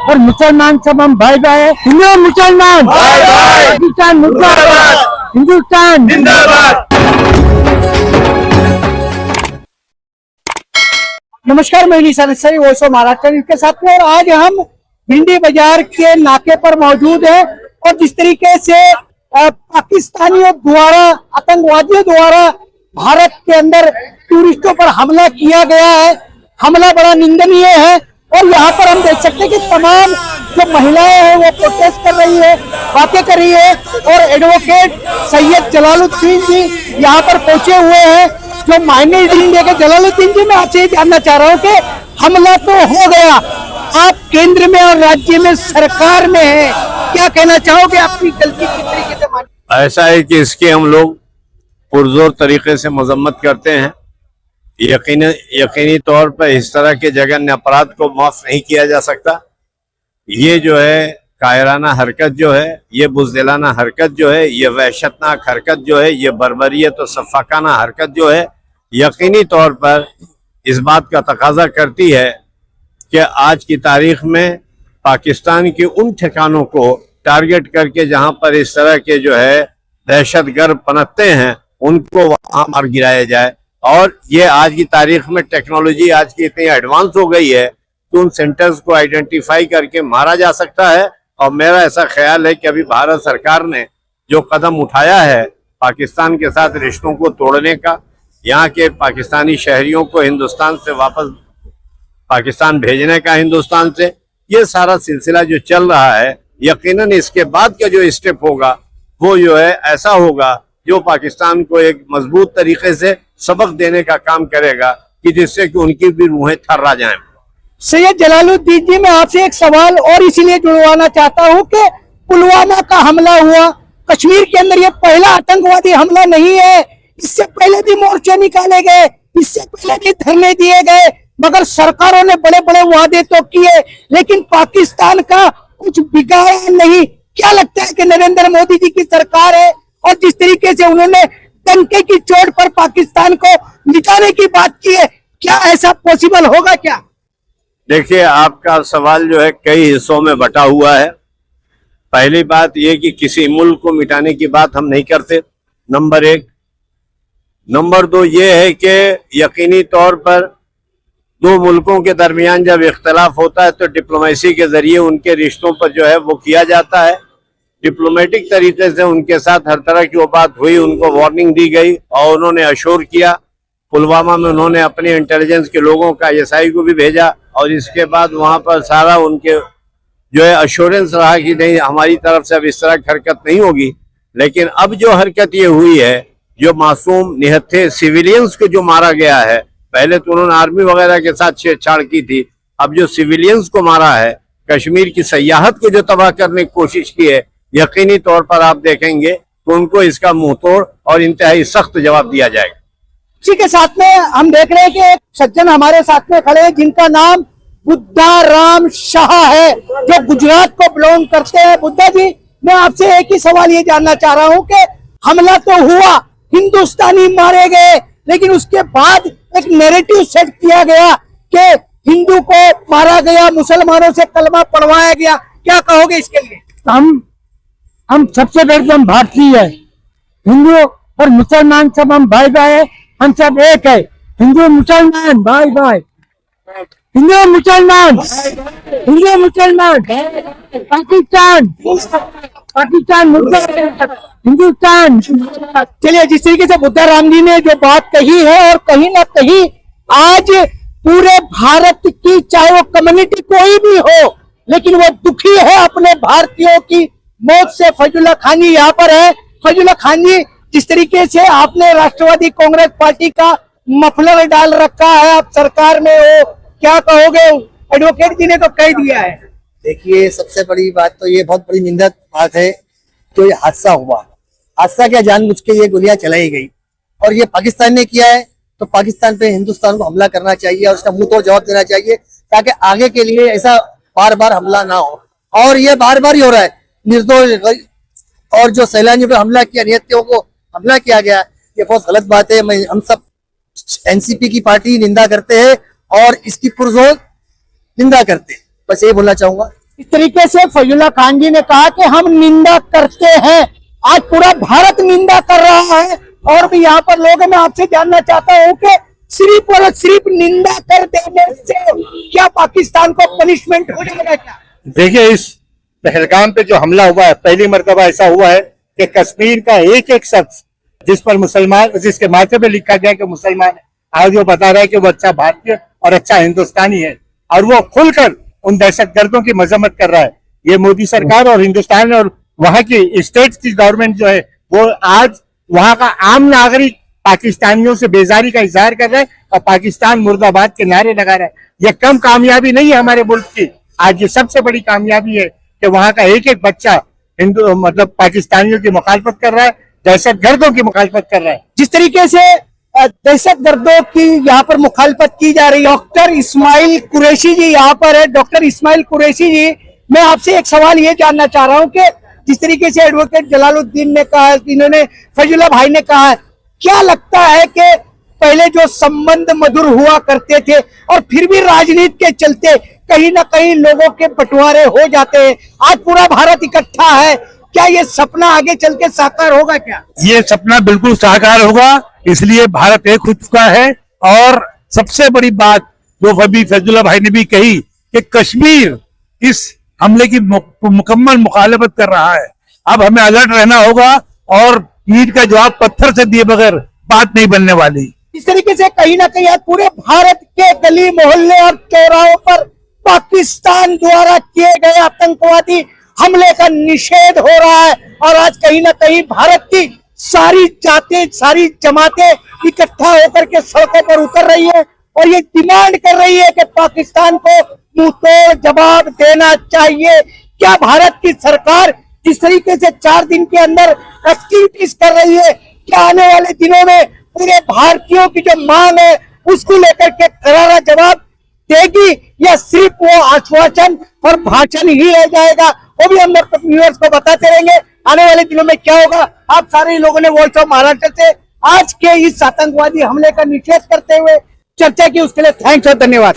और मुसलमान सब हम भाई भाई है। हिंदू मुसलमान पाकिस्तान मुर्दाबाद, हिंदुस्तान जिंदाबाद। नमस्कार, मैं निशान सही वॉइस ऑफ महाराष्ट्र के साथ में, और आज हम भिंडी बाजार के नाके पर मौजूद है। और जिस तरीके से पाकिस्तानियों द्वारा, आतंकवादियों द्वारा भारत के अंदर टूरिस्टों पर हमला किया गया है, हमला बड़ा निंदनीय है। और यहाँ पर हम देख सकते हैं कि तमाम जो महिलाएं हैं वो प्रोटेस्ट कर रही है, बातें कर रही है। और एडवोकेट सैयद जलालुद्दीन जी यहाँ पर पहुंचे हुए हैं, जो माइनर डील देकर। जलालुद्दीन जी, मैं आपसे ये जानना चाह रहा हूँ कि हमला तो हो गया, आप केंद्र में और राज्य में सरकार में है, क्या कहना चाहोगे? अपनी गलती किस तरीके से मानी? ऐसा है कि इसके हम लोग पुरजोर तरीके से मजम्मत करते हैं। यकीनी तौर पर इस तरह के जघन्य अपराध को माफ नहीं किया जा सकता। ये जो है कायराना हरकत जो है, ये बुज़दिलाना हरकत जो है, ये वहशतनाक हरकत जो है, ये बर्बरियत और सफाकाना हरकत जो है, यकीनी तौर पर इस बात का तकाजा करती है कि आज की तारीख में पाकिस्तान के उन ठिकानों को टारगेट करके जहां पर इस तरह के जो है दहशतगर्द पनपते हैं, उनको वहां मार गिराया जाए। और ये आज की तारीख में टेक्नोलॉजी आज की इतनी एडवांस हो गई है कि उन सेंटर्स को आइडेंटिफाई करके मारा जा सकता है। और मेरा ऐसा ख्याल है कि अभी भारत सरकार ने जो कदम उठाया है पाकिस्तान के साथ रिश्तों को तोड़ने का, यहाँ के पाकिस्तानी शहरियों को हिंदुस्तान से वापस पाकिस्तान भेजने का, हिंदुस्तान से, ये सारा सिलसिला जो चल रहा है, यकीनन इसके बाद का जो स्टेप होगा वो जो है ऐसा होगा जो पाकिस्तान को एक मजबूत तरीके से सबक देने का काम करेगा कि जिससे कि उनकी भी रूहें थर्रा जाएं। सैयद जलालुद्दीन जी, मैं आपसे एक सवाल और इसीलिए जुड़वाना चाहता हूं कि पुलवामा का हमला हुआ कश्मीर के अंदर, ये पहला आतंकवादी हमला नहीं है। इससे पहले भी मोर्चे निकाले गए, इससे पहले भी धरने दिए गए, मगर सरकारों ने बड़े बड़े वादे तो किए, लेकिन पाकिस्तान का कुछ बिगाड़ा नहीं। क्या लगता है कि नरेंद्र मोदी जी की सरकार है और जिस तरीके से उन्होंने डंके की चोट पर पाकिस्तान को मिटाने की बात की है, क्या ऐसा पॉसिबल होगा क्या? देखिए, आपका सवाल जो है कई हिस्सों में बटा हुआ है। पहली बात यह कि किसी मुल्क को मिटाने की बात हम नहीं करते, नंबर एक। नंबर दो ये है कि यकीनी तौर पर दो मुल्कों के दरमियान जब इख्तलाफ होता है तो डिप्लोमेसी के जरिए उनके रिश्तों पर जो है वो किया जाता है। डिप्लोमेटिक तरीके से उनके साथ हर तरह की वो बात हुई, उनको वार्निंग दी गई और उन्होंने अश्योर किया। पुलवामा में उन्होंने अपने इंटेलिजेंस के लोगों का ISI को भी भेजा और इसके बाद वहां पर सारा उनके जो है अश्योरेंस रहा कि नहीं, हमारी तरफ से अब इस तरह की हरकत नहीं होगी। लेकिन अब जो हरकत ये हुई है, जो मासूम निहत्थे सिविलियंस को जो मारा गया है, पहले तो उन्होंने आर्मी वगैरह के साथ छेड़छाड़ की थी, अब जो सिविलियंस को मारा है, कश्मीर की सयाहत को जो तबाह करने की कोशिश की है, यकीनी तौर पर आप देखेंगे तो उनको इसका मुंहतोड़ और इंतहाई सख्त जवाब दिया जाएगा। इसी के साथ में हम देख रहे हैं कि एक सज्जन हमारे साथ में खड़े हैं जिनका नाम बुद्धा राम शाह है, जो गुजरात को बिलोंग करते हैं। बुद्धा जी, मैं आपसे एक ही सवाल ये जानना चाह रहा हूँ कि हमला तो हुआ, हिंदुस्तानी मारे गए, लेकिन उसके बाद एक नैरेटिव सेट किया गया कि हिंदू को मारा गया, मुसलमानों से कलमा पढ़वाया गया, क्या कहोगे इसके लिए? हम सबसे पहले तो हम भारतीय है, हिंदू और मुसलमान सब हम भाई भाई है, हम सब एक है। हिंदू मुसलमान भाई भाई, हिंदू मुसलमान, हिंदू मुसलमान, पाकिस्तान पाकिस्तान हिंदुस्तान। चलिए, जिस तरीके से बुद्धा राम जी ने जो बात कही है, और कहीं ना कहीं आज पूरे भारत की, चाहे वो कम्युनिटी कोई भी हो, लेकिन वो दुखी है अपने भारतीयों की मौत से। फैजुल्ला खान जी यहाँ पर है। फैजुल्ला खान जी, जिस तरीके से आपने राष्ट्रवादी कांग्रेस पार्टी का मफलर डाल रखा है, आप सरकार में हो, क्या कहोगे? एडवोकेट जी ने तो कह दिया है। देखिए, सबसे बड़ी बात तो ये बहुत बड़ी निंदक बात है जो ये हादसा हुआ। हादसा क्या, जानबूझ के ये गोलियां चलाई गई और ये पाकिस्तान ने किया है, तो पाकिस्तान पे हिंदुस्तान को हमला करना चाहिए और उसका मुंह तोड़ जवाब देना चाहिए, ताकि आगे के लिए ऐसा बार बार हमला ना हो। और ये बार बार ही हो रहा है, निर्दोष और जो सैलानियों पे हमला किया, निहत्थियों को हमला किया गया, ये बहुत गलत बात है। हम सब एनसीपी की पार्टी निंदा करते हैं और इसकी पुरजोर निंदा करते हैं। बस यही बोलना चाहूंगा। इस तरीके से फैजुल्ला खान जी ने कहा कि हम निंदा करते हैं। आज पूरा भारत निंदा कर रहा है और भी यहाँ पर लोग हैं। मैं आपसे जानना चाहता हूँ कि सिर्फ और सिर्फ निंदा कर देने से क्या पाकिस्तान को पनिशमेंट हो जाएगा क्या? देखिए, इस पहलगाम पे जो हमला हुआ है, पहली मर्तबा ऐसा हुआ है कि कश्मीर का एक एक शख्स जिस पर मुसलमान, जिसके माथे पे लिखा गया कि मुसलमान है, आज वो बता रहा है कि वो अच्छा भारतीय और अच्छा हिंदुस्तानी है, और वो खुलकर उन दहशतगर्दों की मजम्मत कर रहा है। ये मोदी सरकार और हिंदुस्तान और वहां की स्टेट की गवर्नमेंट जो है वो आज वहां का आम नागरिक पाकिस्तानियों से बेजारी का इजहार कर रहा है और पाकिस्तान मुर्दाबाद के नारे लगा रहा है। ये कम कामयाबी नहीं है हमारे मुल्क की, आज ये सबसे बड़ी कामयाबी है कि वहां का एक एक बच्चा हिंदू मतलब पाकिस्तानियों की मुखालफत कर रहा है, दहशतगर्दों की मुखालफत कर रहा है। जिस तरीके से दहशतगर्दों की यहाँ पर मुखालफत की जा रही है। डॉक्टर इस्माइल कुरैशी जी यहाँ पर है। डॉक्टर इस्माइल कुरैशी जी, मैं आपसे एक सवाल ये जानना चाह रहा हूँ कि जिस तरीके से एडवोकेट जलालुद्दीन ने कहा, इन्होंने फैजुल्ला भाई ने कहा, क्या लगता है कि पहले जो संबंध मधुर हुआ करते थे और फिर भी राजनीति के चलते कहीं ना कहीं लोगों के बंटवारे हो जाते हैं, आज पूरा भारत इकट्ठा है, क्या ये सपना आगे चल के साकार होगा क्या? ये सपना बिल्कुल साकार होगा, इसलिए भारत एक हो चुका है। और सबसे बड़ी बात जो अभी फैजुल्ला भाई ने भी कही कि कश्मीर इस हमले की मुकम्मल मुखालफत कर रहा है। अब हमें अलर्ट रहना होगा और ईंट का जवाब पत्थर से दिए बगैर बात नहीं बनने वाली। इस तरीके से कहीं ना कहीं आज पूरे भारत के गली मोहल्ले और चौराहों पर पाकिस्तान द्वारा किए गए आतंकवादी हमले का निषेध हो रहा है और आज कहीं ना कहीं भारत की सारी जातें, सारी जमातें इकट्ठा होकर के सड़कों पर उतर रही है और ये डिमांड कर रही है कि पाकिस्तान को मुंहतोड़ जवाब देना चाहिए। क्या भारत की सरकार जिस तरीके से 4 दिन के अंदर एक्टिविटीज कर रही है, क्या आने वाले दिनों में पूरे भारतीयों की जो मांग है उसको लेकर के करारा जवाब देगी या सिर्फ वो आश्वासन और भाषण ही रह जाएगा? वो भी हम व्यूअर्स को बताते रहेंगे आने वाले दिनों में क्या होगा। आप सारे लोगों ने वॉइस ऑफ महाराष्ट्र से आज के इस आतंकवादी हमले का निषेध करते हुए चर्चा की, उसके लिए थैंक्स और धन्यवाद।